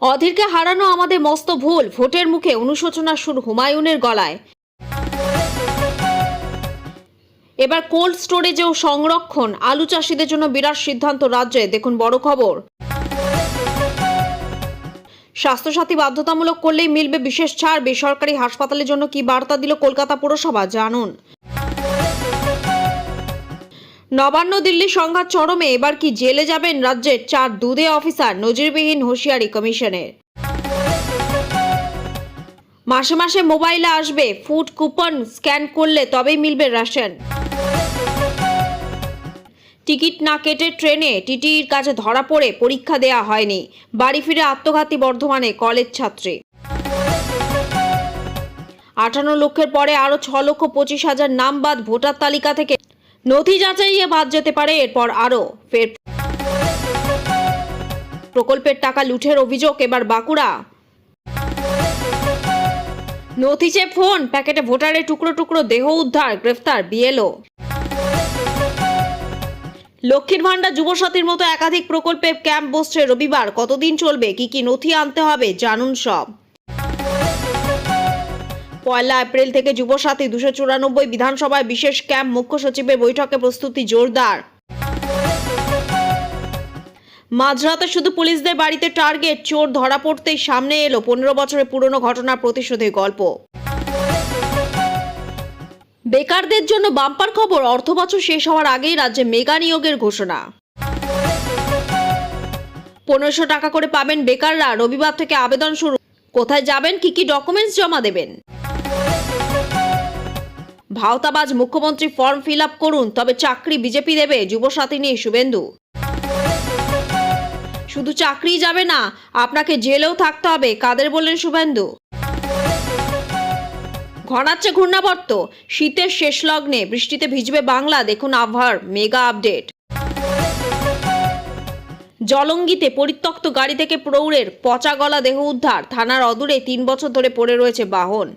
অধীরকে হারানো আমাদের মস্ত ভুল, ভোটের মুখে অনুশোচনার সুর হুমায়ুনের গলায়। এবার কোল্ড স্টোরেজেও সংরক্ষণ, আলু চাষিদের জন্য বিরাট সিদ্ধান্ত রাজ্যে। দেখুন বড় খবর। স্বাস্থ্যসাথী বাধ্যতামূলক করলেই মিলবে বিশেষ ছাড়, বেসরকারি হাসপাতালের জন্য কি বার্তা দিল কলকাতা পুরসভা, জানুন। নবান্ন দিল্লি সংঘাত চরমে, এবার কি জেলে যাবেন রাজ্যের 4 দুধে অফিসার, নজিরবিহীন হুঁশিয়ারি কমিশনের। মাসে মাসে মোবাইলে আসবে ফুড কুপন, স্ক্যান করলে তবেই মিলবে রেশন। টিকিট না কেটে ট্রেনে টিটির কাছে ধরা পড়ে পরীক্ষা দেয়া হয়নি, বাড়ি ফিরে আত্মঘাতী বর্ধমানে কলেজ ছাত্রী। 58 লক্ষের পরে আরো 6,25,000 নাম বাদ ভোটার তালিকা থেকে, নথি যাচাইয়ে বাদ যেতে পারে এরপর আরো। ফের প্রকল্পের টাকা লুঠের অভিযোগ এবার বাঁকুড়া। নথি চেয়ে ফোন, প্যাকেটে ভোটারের টুকরো টুকরো দেহ উদ্ধার, গ্রেফতার বিএলও। লক্ষ্মীর ভান্ডার, যুবসাথীর মতো একাধিক প্রকল্পে ক্যাম্প বসছে রবিবার। কতদিন চলবে, কি কি নথি আনতে হবে, জানুন সব। 1 এপ্রিল থেকে যুবসাথী 294 বিধানসভায় বিশেষ ক্যাম্প, মুখ্য সচিবের বৈঠকে প্রস্তুতি জোরদার। মাঝরাতে শুধু পুলিশদের বাড়িতে টার্গেট, চোর ধরা পড়তেই সামনে এলো 15 বছরের পুরনো ঘটনার প্রতিশোধের গল্প। বেকারদের জন্য বাম্পার খবর, অর্থ বছর শেষ হওয়ার আগেই রাজ্যে মেগা নিয়োগের ঘোষণা। 1500 টাকা করে পাবেন বেকাররা, রবিবার থেকে আবেদন শুরু। কোথায় যাবেন, কি কি ডকুমেন্টস জমা দেবেন। ভাওতাবাজ মুখ্যমন্ত্রী, ফর্ম ফিল আপ করুন তবে চাকরি বিজেপি দেবে, যুবসাথী নিয়ে শুভেন্দু। শুধু চাকরি যাবে না, আপনাকে জেলেও থাকতে হবে, কাদের বললেন শুভেন্দু। ঘনাচ্ছে ঘূর্ণাবর্ত, শীতের শেষ লগ্নে বৃষ্টিতে ভিজবে বাংলা, দেখুন আবহাওয়ার মেগা আপডেট। জলঙ্গিতে পরিত্যক্ত গাড়ি থেকে প্রৌঢ়ের পচা গলা দেহ উদ্ধার, থানার অদূরে 3 বছর ধরে পড়ে রয়েছে বাহন।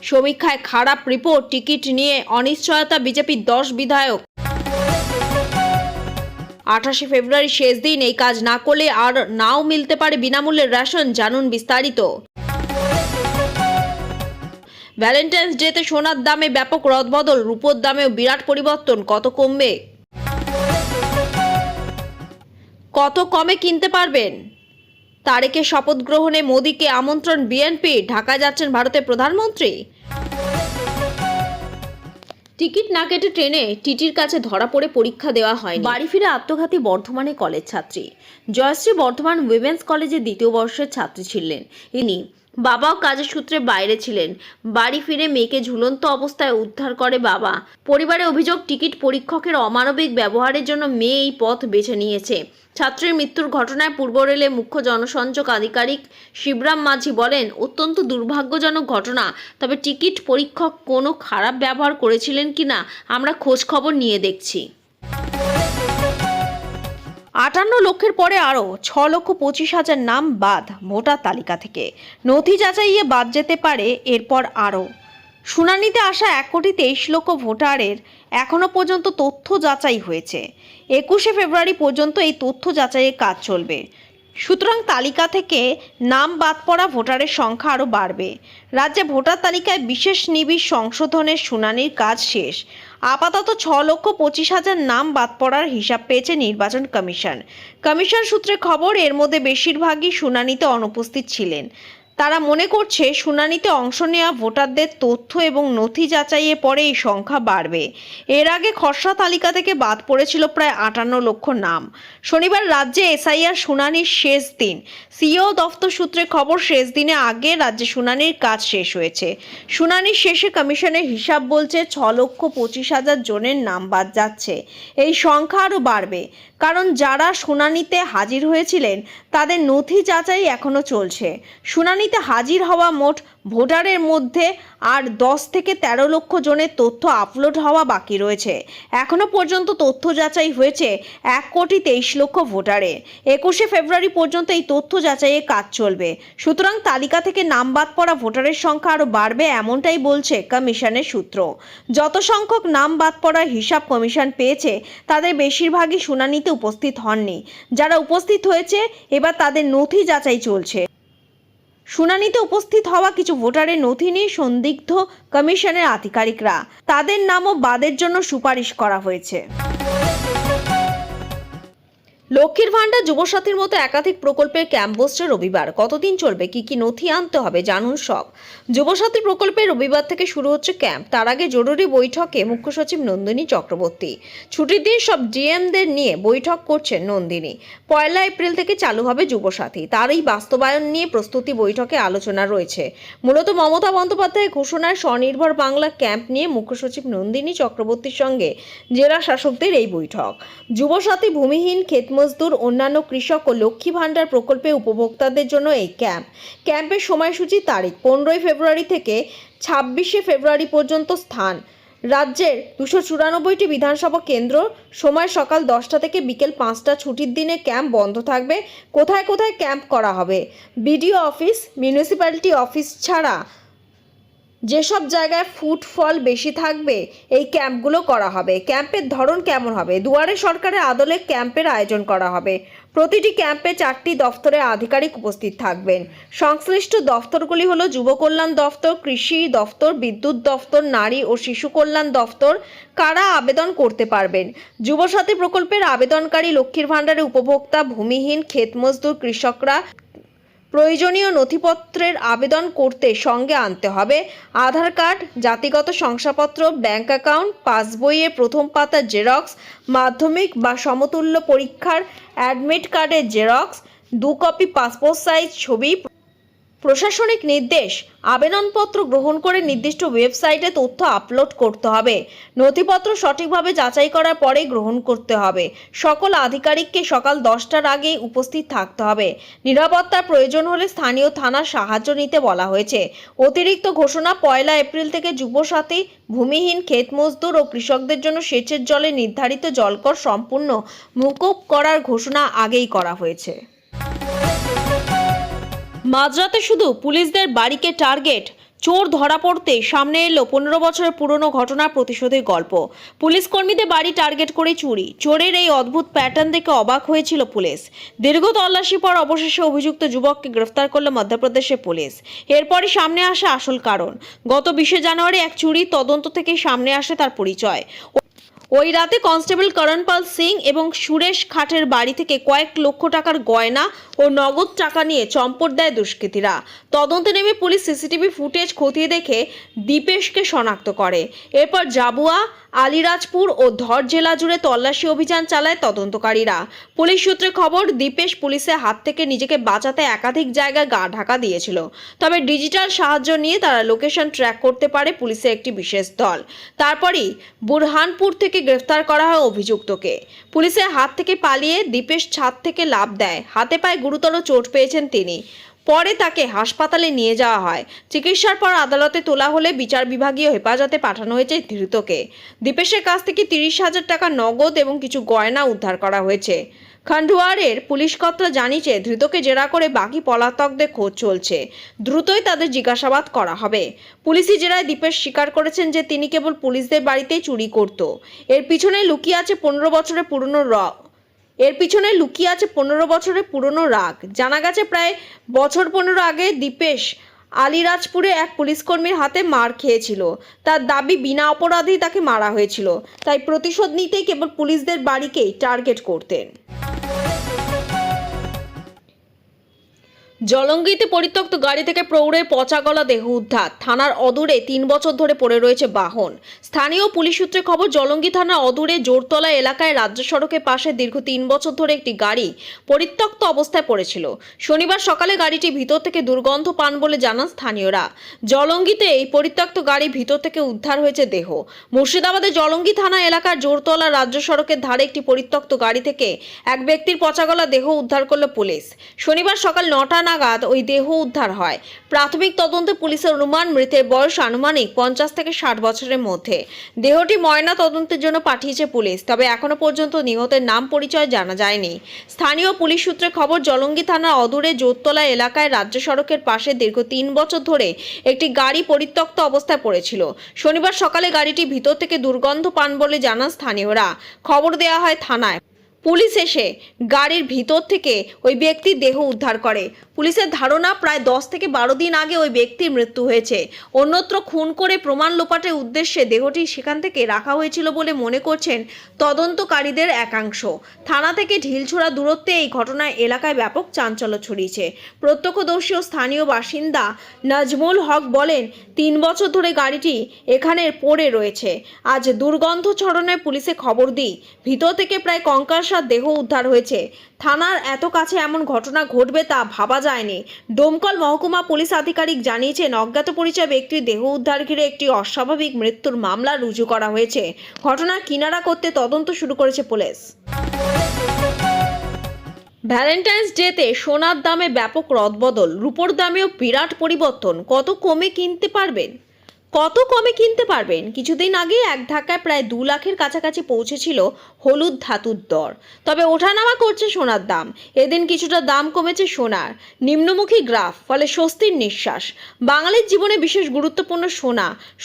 সমীক্ষায় খারাপ রিপোর্ট, টিকিট নিয়ে অনিশ্চয়তা বিজেপির 10 বিধায়ক। 28 ফেব্রুয়ারি শেষ দিন, এই কাজ না করলে আর নাও মিলতে পারে বিনামূল্যের রেশন, জানুন বিস্তারিত। ভ্যালেন্টাইন্স ডেতে সোনার দামে ব্যাপক রদবদল, রূপোর দামেও বিরাট পরিবর্তন, কত কমবে, কত কমে কিনতে পারবেন। তারেকের শপথ গ্রহণে মোদীকে আমন্ত্রণ বিএনপি, ঢাকায় যাচ্ছেন ভারতের প্রধানমন্ত্রী। টিকিট না কেটে ট্রেনে টিটির কাছে ধরা পড়ে পরীক্ষা দেওয়া হয়, বাড়ি ফিরে আত্মঘাতী বর্ধমানে কলেজ ছাত্রী। জয়শ্রী বর্ধমান উইমেন্স কলেজের 2য় বর্ষের ছাত্রী ছিলেন ইনি। বাবাও কাজের সূত্রে বাইরে ছিলেন। বাড়ি ফিরে মেয়েকে ঝুলন্ত অবস্থায় উদ্ধার করে বাবা। পরিবারের অভিযোগ, টিকিট পরীক্ষকের অমানবিক ব্যবহারের জন্য মেয়ে এই পথ বেছে নিয়েছে। ছাত্রের মৃত্যুর ঘটনায় পূর্ব রেলের মুখ্য জনসংযোগ আধিকারিক শিবরাম মাঝি বলেন, অত্যন্ত দুর্ভাগ্যজনক ঘটনা, তবে টিকিট পরীক্ষক কোনো খারাপ ব্যবহার করেছিলেন কিনা আমরা খোঁজ খবর নিয়ে দেখছি। 58 লক্ষের পরে আরও 6,25,000 নাম বাদ ভোটার তালিকা থেকে, নথি যাচাইয়ে বাদ যেতে পারে এরপর আরও। শুনানিতে আসা 1,23,00,000 ভোটারের এখনও পর্যন্ত তথ্য যাচাই হয়েছে। 21 ফেব্রুয়ারি পর্যন্ত এই তথ্য যাচাইয়ের কাজ চলবে। সুতরাং তালিকা থেকে নাম বাদ পড়া ভোটারের সংখ্যা আরও বাড়বে। রাজ্যে ভোটার তালিকায় বিশেষ নিবিড় সংশোধনের শুনানির কাজ শেষ। আপাতত 6,25,000 নাম বাদ পড়ার হিসাব পেয়েছে নির্বাচন কমিশন। কমিশন সূত্রে খবর, এর মধ্যে বেশিরভাগই শুনানিতে অনুপস্থিত ছিলেন। তারা মনে করছে শুনানিতে অংশ নেওয়া ভোটারদের তথ্য এবং নথি যাচাইয়ে পরে এই সংখ্যা বাড়বে। এর আগে খসড়া তালিকা থেকে বাদ পড়েছিল প্রায় 58 লক্ষ নাম। শনিবার রাজ্যে এসআইআর শুনানির শেষ দিন। সিইও দফতর সূত্রে খবর, শেষ দিনে আগে রাজ্যে শুনানির কাজ শেষ হয়েছে। শুনানির শেষে কমিশনের হিসাব বলছে 6,25,000 জনের নাম বাদ যাচ্ছে। এই সংখ্যা আরও বাড়বে, কারণ যারা শুনানিতে হাজির হয়েছিলেন তাদের নথি যাচাই এখনও চলছে। শুনানি শুনানিতে হাজির হওয়া মোট ভোটারের মধ্যে আর 10 থেকে 13 লক্ষ জনের তথ্য আপলোড হওয়া বাকি রয়েছে। এখনো পর্যন্ত তথ্য যাচাই হয়েছে 1,23,00,000 ভোটারে। 21শে ফেব্রুয়ারি পর্যন্ত এই তথ্য যাচাইয়ের কাজ চলবে। সুতরাং তালিকা থেকে নাম বাদ পড়া ভোটারের সংখ্যা আরও বাড়বে, এমনটাই বলছে কমিশনের সূত্র। যত সংখ্যক নাম বাদ পড়ার হিসাব কমিশন পেয়েছে তাদের বেশিরভাগই শুনানিতে উপস্থিত হননি। যারা উপস্থিত হয়েছে এবার তাদের নথি যাচাই চলছে। শুনানিতে উপস্থিত হওয়া কিছু ভোটারের নথি নিয়ে সন্দিগ্ধ কমিশনের আধিকারিকরা, তাদের নামও বাদের জন্য সুপারিশ করা হয়েছে। লক্ষ্মীর ভান্ডার, যুবসাথীর মতো একাধিক প্রকল্পের ক্যাম্প বসছে রবিবার। কতদিন চলবে, কি কি নথি আনতে হবে, জানুন সব। যুবসাথী প্রকল্পে রবিবার থেকে শুরু হচ্ছে ক্যাম্প। তার আগে জরুরি বৈঠকে মুখ্য সচিব নন্দিনী চক্রবর্তী। ছুটির দিন সব জিএমদের নিয়ে বৈঠক করছেন নন্দিনী। 1 এপ্রিল থেকে চালু হবে যুবসাথী, তার এই বাস্তবায়ন নিয়ে প্রস্তুতি বৈঠকে আলোচনা রয়েছে। মূলত মমতা বন্দ্যোপাধ্যায়ের ঘোষণায় স্বনির্ভর বাংলা ক্যাম্প নিয়ে মুখ্য সচিব নন্দিনী চক্রবর্তীর সঙ্গে জেলা শাসকদের এই বৈঠক। যুবসাথী, ভূমিহীন, মজদুর, অন্যান্য কৃষক ও লক্ষ্মী ভান্ডার প্রকল্পে উপভোক্তাদের জন্য এই ক্যাম্পের সময়সূচি তারিখ 15 ফেব্রুয়ারি থেকে 26শে ফেব্রুয়ারি পর্যন্ত। স্থান রাজ্যের 294টি বিধানসভা কেন্দ্র। সময় সকাল 10টা থেকে বিকেল 5টা। ছুটির দিনে ক্যাম্প বন্ধ থাকবে। কোথায় কোথায় ক্যাম্প করা হবে? বিডিও অফিস, মিউনিসিপ্যালিটি অফিস ছাড়া যেসব জায়গায় ফুটফল বেশি থাকবে এই ক্যাম্পগুলো করা হবে। ক্যাম্পের ধরন কেমন হবে? দুয়ারে সরকারের আদলে ক্যাম্পের আয়োজন করা হবে। প্রতিটি ক্যাম্পে 4টি দফতরের আধিকারিক উপস্থিত থাকবেন। সংশ্লিষ্ট দফতরগুলি হলো যুব কল্যাণ দফতর, কৃষি দফতর, বিদ্যুৎ দফতর, নারী ও শিশু কল্যাণ দফতর। কারা আবেদন করতে পারবেন? যুবসাথী প্রকল্পের আবেদনকারী, লক্ষ্মীর ভান্ডারে উপভোক্তা, ভূমিহীন, ক্ষেতমজদুর, কৃষকরা। প্রয়োজনীয় নথিপত্রের আবেদন করতে সঙ্গে আনতে হবে আধার কার্ড, জাতিগত শংসাপত্র, ব্যাংক অ্যাকাউন্ট, পাসবইয়ের প্রথম পাতার জেরক্স, মাধ্যমিক বা সমতুল্য পরীক্ষার অ্যাডমিট কার্ডের জেরক্স, 2 কপি পাসপোর্ট সাইজ ছবি। প্রশাসনিক নির্দেশ, আবেদনপত্র গ্রহণ করে নির্দিষ্ট ওয়েবসাইটে তথ্য আপলোড করতে হবে। নথিপত্র সঠিকভাবে যাচাই করার পরে গ্রহণ করতে হবে। সকল আধিকারিককে সকাল 10টার আগে উপস্থিত থাকতে হবে। নিরাপত্তার প্রয়োজন হলে স্থানীয় থানার সাহায্য নিতে বলা হয়েছে। অতিরিক্ত ঘোষণা, 1 এপ্রিল থেকে যুবসাথী, ভূমিহীন, ক্ষেতমজদুর ও কৃষকদের জন্য সেচের জলে নির্ধারিত জলকর সম্পূর্ণ মকুব করার ঘোষণা আগেই করা হয়েছে। মাঝরাতে শুধু পুলিশদের বাড়িকে টার্গেট, চোর ধরা পড়তে সামনে এলো 15 বছরের পুরনো ঘটনার প্রতিশোধের গল্প। পুলিশ কর্মীদের বাড়ি টার্গেট করে চুরি। চোরের এই অদ্ভুত প্যাটার্ন দেখে অবাক হয়েছিল পুলিশ। দীর্ঘ তল্লাশি পর অবশেষে অভিযুক্ত যুবককে গ্রেফতার করল মধ্যপ্রদেশের পুলিশ। এরপরই সামনে আসে আসল কারণ। গত 20শে জানুয়ারি এক চুরির তদন্ত থেকে সামনে আসে তার পরিচয়। ওই রাতে কনস্টেবল করণপাল সিং এবং সুরেশ খাটের বাড়ি থেকে কয়েক লক্ষ টাকার গয়না ও নগদ টাকা নিয়ে চম্পট দেয় দুষ্কৃতীরা। তদন্তে নেমে পুলিশ সিসিটিভি ফুটেজ খতিয়ে দেখে দীপেশকে শনাক্ত করে। এরপর জাবুয়া, আলিরাজপুর ও ধর জেলা জুড়ে তল্লাশি অভিযান চালায় তদন্তকারীরা। পুলিশ সূত্রে খবর, দীপেশ পুলিশের হাত থেকে নিজেকে বাঁচাতে একাধিক জায়গায় গা ঢাকা দিয়েছিল। তবে ডিজিটাল সাহায্য নিয়ে তারা লোকেশন ট্র্যাক করতে পারে পুলিশের একটি বিশেষ দল। তারপরই বুরহানপুর থেকে গ্রেফতার করা হয় অভিযুক্তকে। পুলিশের হাত থেকে পালিয়ে দীপেশ ছাদ থেকে লাফ দেয়। হাতে পায়ে গুরুতর চোট পেয়েছেন তিনি। পরে তাকে হাসপাতালে নিয়ে যাওয়া হয়। চিকিৎসার পর আদালতে তোলা হলে বিচার বিভাগীয় হেফাজতে পাঠানো হয়েছে ধৃতকে। দীপেশের কাছ থেকে 30,000 টাকা নগদ এবং কিছু গয়না উদ্ধার করা হয়েছে। খান্ডুয়ারের পুলিশ কর্তা জানিয়েছে, ধৃতকে জেরা করে বাকি পলাতকদের খোঁজ চলছে। দ্রুতই তাদের জিজ্ঞাসাবাদ করা হবে। পুলিশি জেরায় দীপেশ স্বীকার করেছেন যে তিনি কেবল পুলিশদের বাড়িতেই চুরি করত। এর পিছনে লুকিয়ে আছে 15 বছরের পুরনো রাগ। জানা গেছে, প্রায় বছর 15 আগে দীপেশ আলিরাজপুরে এক পুলিশকর্মীর হাতে মার খেয়েছিল। তার দাবি, বিনা অপরাধেই তাকে মারা হয়েছিল। তাই প্রতিশোধ নিতেই কেবল পুলিশদের বাড়িকেই টার্গেট করতেন। জলঙ্গিতে পরিত্যক্ত গাড়ি থেকে প্রৌঢ়ের পচা গলা দেহ উদ্ধার। থানার অদূরে 3 বছর ধরে পড়ে রয়েছে বাহন। স্থানীয় পুলিশ সূত্রে খবর, জলঙ্গি থানার অদূরে জোরতলা এলাকায় রাজ্য সড়কের পাশে দীর্ঘ 3 বছর ধরে একটি গাড়ি পরিত্যক্ত অবস্থায় পড়েছিল। শনিবার সকালে গাড়িটি ভিতর থেকে দুর্গন্ধ পান বলে জানান স্থানীয়রা। জলঙ্গিতে এই পরিত্যক্ত গাড়ি ভিতর থেকে উদ্ধার হয়েছে দেহ। মুর্শিদাবাদের জলঙ্গি থানা এলাকার জোরতলা রাজ্য সড়কের ধারে একটি পরিত্যক্ত গাড়ি থেকে এক ব্যক্তির পচা গলা দেহ উদ্ধার করল পুলিশ। শনিবার সকাল 9টা নাগাদ ওই দেহ উদ্ধার হয়। প্রাথমিক তদন্তে পুলিশের অনুমান মৃতের বয়স আনুমানিক 50 থেকে 60 বছরের মধ্যে। দেহটি ময়না তদন্তের জন্য পাঠিয়েছে পুলিশ, তবে এখনো পর্যন্ত নিহতের নাম পরিচয় জানা যায়নি। স্থানীয় পুলিশ সূত্রে খবর, জলঙ্গি থানার অদূরে জোরতলা এলাকায় রাজ্য সড়কের পাশে দীর্ঘ 3 বছর ধরে একটি গাড়ি পরিত্যক্ত অবস্থায় পড়েছিল। শনিবার সকালে গাড়িটি ভিতর থেকে দুর্গন্ধ পান বলে জানান স্থানীয়রা। খবর দেওয়া হয় থানায়। পুলিশ এসে গাড়ির ভিতর থেকে ওই ব্যক্তির দেহ উদ্ধার করে। পুলিশের ধারণা, প্রায় 10 থেকে 12 দিন আগে ওই ব্যক্তির মৃত্যু হয়েছে। অন্যত্র খুন করে প্রমাণ লোপাটের উদ্দেশ্যে দেহটি সেখান থেকে রাখা হয়েছিল বলে মনে করছেন তদন্তকারীদের একাংশ। থানা থেকে ঢিলছোড়া দূরত্বে এই ঘটনায় এলাকায় ব্যাপক চাঞ্চল্য ছড়িয়েছে। প্রত্যক্ষদর্শী ও স্থানীয় বাসিন্দা নাজমুল হক বলেন, 3 বছর ধরে গাড়িটি এখানে পড়ে রয়েছে। আজ দুর্গন্ধ ছড়ানোয় পুলিশে খবর দিই। ভিতর থেকে প্রায় কঙ্কালসার দেহ উদ্ধার হয়েছে। থানার এত কাছে এমন ঘটনা ঘটবে তা ভাবা যায়নি। ডোমকল মহকুমা পুলিশ আধিকারিক জানিয়েছেন, অজ্ঞাত পরিচয় ব্যক্তির দেহ উদ্ধার ঘিরে একটি অস্বাভাবিক মৃত্যুর মামলা রুজু করা হয়েছে। ঘটনার কিনারা করতে তদন্ত শুরু করেছে পুলিশ। ভ্যালেন্টাইন্স ডেতে সোনার দামে ব্যাপক রদবদল, রূপোর দামেও বিরাট পরিবর্তন। কত কমে কিনতে পারবেন? কিছুদিন আগে এক ধাক্কায় প্রায় 2 লাখের কাছাকাছি পৌঁছেছিল হলুদ ধাতুর দর। তবে ওঠানামা করছে সোনার দাম। এদিন কিছুটা দাম কমেছে সোনার। নিম্নমুখী গ্রাফ, ফলে স্বস্তির নিঃশ্বাস। বাঙালির জীবনে বিশেষ গুরুত্বপূর্ণ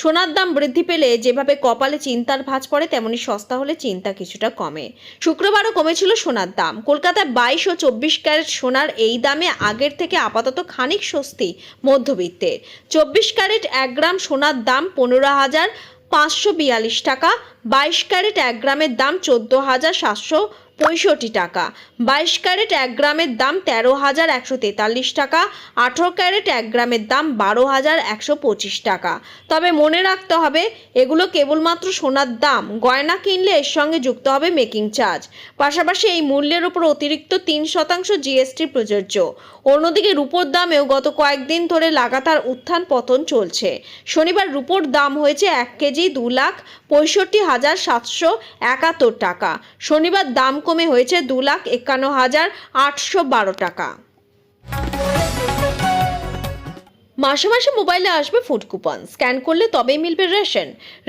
সোনার দাম বৃদ্ধি পেলে যেভাবে কপালে চিন্তার ভাঁজ পড়ে, তেমনি সস্তা হলে চিন্তা কিছুটা কমে। শুক্রবারও কমেছিল সোনার দাম। কলকাতায় 22 ও 24 ক্যারেট সোনার এই দামে আগের থেকে আপাতত খানিক স্বস্তি মধ্যবিত্তের। 24 ক্যারেট 1 গ্রাম সোনার দাম 15,542 টাকা। 22 ক্যারেট 1 গ্রামের দাম 14,765 টাকা। 22 ক্যারেট 1 গ্রামের দাম 13,143 টাকা। 18 ক্যারেট 1 গ্রামের দাম 12,125 টাকা। তবে মনে রাখতে হবে, এগুলো কেবলমাত্র সোনার দাম। গয়না কিনলে এর সঙ্গে যুক্ত হবে মেকিং চার্জ। পাশাপাশি এই মূল্যের উপর অতিরিক্ত 3% জিএসটি প্রযোজ্য। অন্যদিকে রূপোর দামেও গত কয়েকদিন ধরে লাগাতার উত্থান পতন চলছে। শনিবার রূপোর দাম হয়েছে 1 কেজি 2,65,771 টাকা। শনিবার দাম কমে হয়েছে 2,51,812 টাকা। মাসে মাসে মোবাইলে আসবে ফুড কুপন, স্ক্যান করলে তবেই মিলবে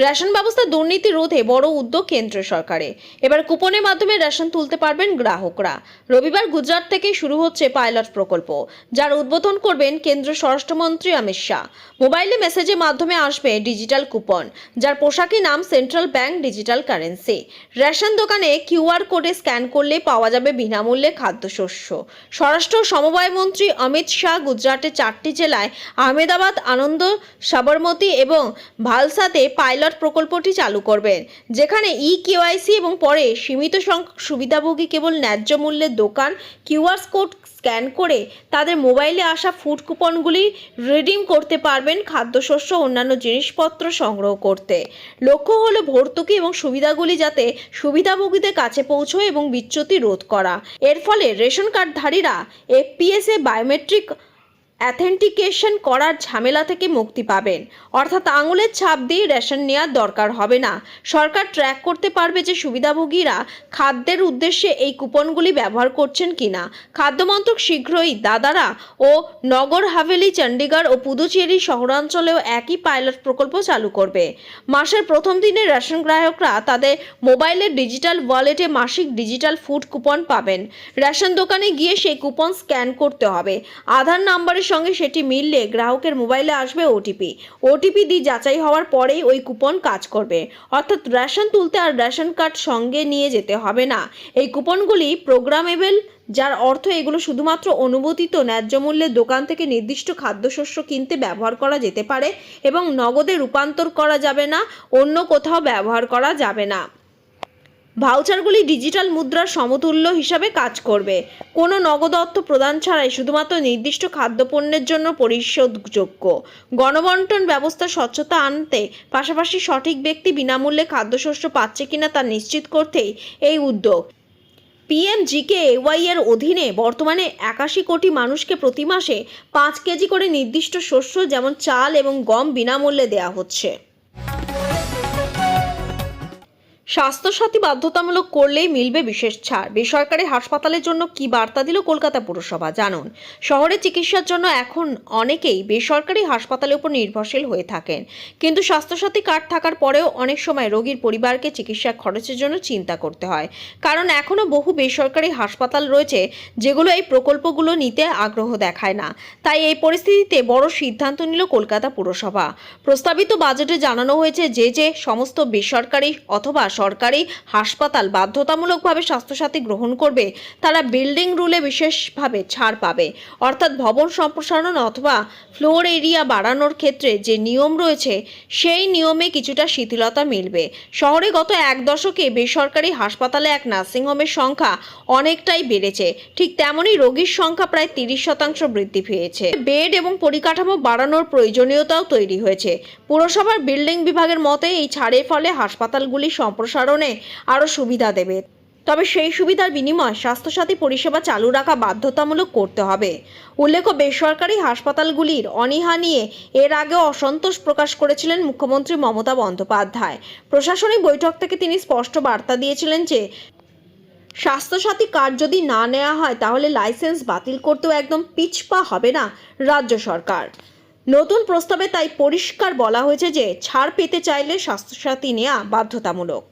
রেশন ব্যবস্থা দুর্নীতি রোধে বড় উদ্যোগ কেন্দ্র সরকারের। এবার কুপনের মাধ্যমে রেশন তুলতে পারবেন গ্রাহকরা। রবিবার গুজরাট থেকে শুরু হচ্ছে পাইলট প্রকল্প, যার উদ্বোধন করবেন কেন্দ্রীয় স্বরাষ্ট্রমন্ত্রী অমিত শাহ। মোবাইলে মেসেজের মাধ্যমে আসবে ডিজিটাল কুপন, যার পোশাকি নাম central bank digital currency. Ration দোকানে কিউআর কোডে স্ক্যান করলে পাওয়া যাবে বিনামূল্যে খাদ্যশস্য। স্বরাষ্ট্র সমবায় মন্ত্রী অমিত শাহ গুজরাটের 4টি জেলায় আহমেদাবাদ, আনন্দ, সাবরমতী এবং ভালসাতে পাইলট প্রকল্পটি চালু করবেন, যেখানে কেওয়াইসি এবং পরে সীমিত সংখ্যক সুবিধাভোগী কেবল ন্যায্য মূল্যের দোকান কিউআর কোড স্ক্যান করে তাদের মোবাইলে আসা ফুড কুপনগুলি রিডিম করতে পারবেন খাদ্যশস্য ও অন্যান্য জিনিসপত্র সংগ্রহ করতে। লক্ষ্য হলো ভর্তুকি এবং সুবিধাগুলি যাতে সুবিধাভোগীদের কাছে পৌঁছয় এবং বিচ্যুতি রোধ করা। এর ফলে রেশন কার্ডধারীরা এফপিএসে বায়োমেট্রিক অ্যাথেন্টিকেশন করার ঝামেলা থেকে মুক্তি পাবেন। অর্থাৎ আঙুলের ছাপ দিয়ে রেশন নেওয়ার দরকার হবে না। সরকার ট্র্যাক করতে পারবে যে সুবিধাভোগীরা খাদ্যের উদ্দেশ্যে এই কুপনগুলি ব্যবহার করছেন কিনা। খাদ্যমন্ত্রক শীঘ্রই দাদারা ও নগর হাভেলি, চণ্ডীগড় ও পুদুচেরি শহরাঞ্চলেও একই পাইলট প্রকল্প চালু করবে। মাসের প্রথম দিনে রেশন গ্রাহকরা তাদের মোবাইলের ডিজিটাল ওয়ালেটে মাসিক ডিজিটাল ফুড কুপন পাবেন। রেশন দোকানে গিয়ে সেই কুপন স্ক্যান করতে হবে। আধার নাম্বারের সঙ্গে সেটি মিললে গ্রাহকের মোবাইলে আসবে ওটিপি দিয়ে যাচাই হওয়ার পরেই ওই কুপন কাজ করবে। অর্থাৎ রেশন তুলতে আর রেশন কার্ড সঙ্গে নিয়ে যেতে হবে না। এই কুপনগুলি প্রোগ্রামেবল, যার অর্থ এগুলো শুধুমাত্র অনুমোদিত ন্যায্য মূল্যের দোকান থেকে নির্দিষ্ট খাদ্যশস্য কিনতে ব্যবহার করা যেতে পারে এবং নগদে রূপান্তর করা যাবে না, অন্য কোথাও ব্যবহার করা যাবে না। ভাউচারগুলি ডিজিটাল মুদ্রার সমতুল্য হিসাবে কাজ করবে। কোনো নগদ অর্থ প্রদান ছাড়াই শুধুমাত্র নির্দিষ্ট খাদ্যপণ্যের জন্য পরিশোধযোগ্য। গণবন্টন ব্যবস্থা স্বচ্ছতা আনতে, পাশাপাশি সঠিক ব্যক্তি বিনামূল্যে খাদ্যশস্য পাচ্ছে কিনা তা নিশ্চিত করতেই এই উদ্যোগ। পিএমজিকেওয়াই এর অধীনে বর্তমানে 81 কোটি মানুষকে প্রতি মাসে 5 কেজি করে নির্দিষ্ট শস্য যেমন চাল এবং গম বিনামূল্যে দেওয়া হচ্ছে। স্বাস্থ্যসাথী বাধ্যতামূলক করলেই মিলবে বিশেষ ছাড়। বেসরকারি হাসপাতালের জন্য কি বার্তা দিল কলকাতা পুরসভা, জানুন। শহরে চিকিৎসার জন্য এখন অনেকেই বেসরকারি হাসপাতালের উপর নির্ভরশীল হয়ে থাকেন, কিন্তু স্বাস্থ্যসাথী কার্ড থাকার পরেও অনেক সময় রোগীর পরিবারকে চিকিৎসা খরচের জন্য চিন্তা করতে হয়, কারণ এখনও বহু বেসরকারি হাসপাতাল রয়েছে যেগুলো এই প্রকল্পগুলো নিতে আগ্রহ দেখায় না। তাই এই পরিস্থিতিতে বড় সিদ্ধান্ত নিল কলকাতা পুরসভা। প্রস্তাবিত বাজেটে জানানো হয়েছে যে সমস্ত বেসরকারি অথবা সরকারি হাসপাতাল বাধ্যতামূলকভাবে স্বাস্থ্যসাথী গ্রহণ করবে তারা বিল্ডিং রুলে বিশেষভাবে ছাড় পাবে। অর্থাৎ ভবন সম্প্রসারণ অথবা ফ্লোর এরিয়া বাড়ানোর ক্ষেত্রে যে নিয়ম রয়েছে সেই নিয়মে কিছুটা শিথিলতা মিলবে। শহরে গত এক দশকে বেসরকারি হাসপাতালে এক নার্সিংহোমের সংখ্যা অনেকটাই বেড়েছে, ঠিক তেমনই রোগীর সংখ্যা প্রায় 30% বৃদ্ধি পেয়েছে। বেড এবং পরিকাঠামো বাড়ানোর প্রয়োজনীয়তাও তৈরি হয়েছে। পুরসভার বিল্ডিং বিভাগের মতে এই ছাড়ের ফলে হাসপাতালগুলি সম্প্রসারণে আরও সুবিধা দেবে, তবে সেই সুবিধার বিনিময়ে স্বাস্থ্যসাথী পরিষেবা চালু রাখা বাধ্যতামূলক করতে হবে। উল্লেখ্য, বেসরকারি হাসপাতালগুলির অনীহা নিয়ে এর আগেও অসন্তোষ প্রকাশ করেছিলেন মুখ্যমন্ত্রী মমতা বন্দ্যোপাধ্যায়। প্রশাসনিক বৈঠক থেকে তিনি স্পষ্ট বার্তা দিয়েছিলেন যে স্বাস্থ্যসাথী কার্ড যদি না নেওয়া হয় তাহলে লাইসেন্স বাতিল করতেও একদম পিছপা হবে না রাজ্য সরকার। নতুন প্রস্তাবে তাই পরিষ্কার বলা হয়েছে যে ছাড় পেতে চাইলে স্বাস্থ্যসাথী নেওয়া বাধ্যতামূলক।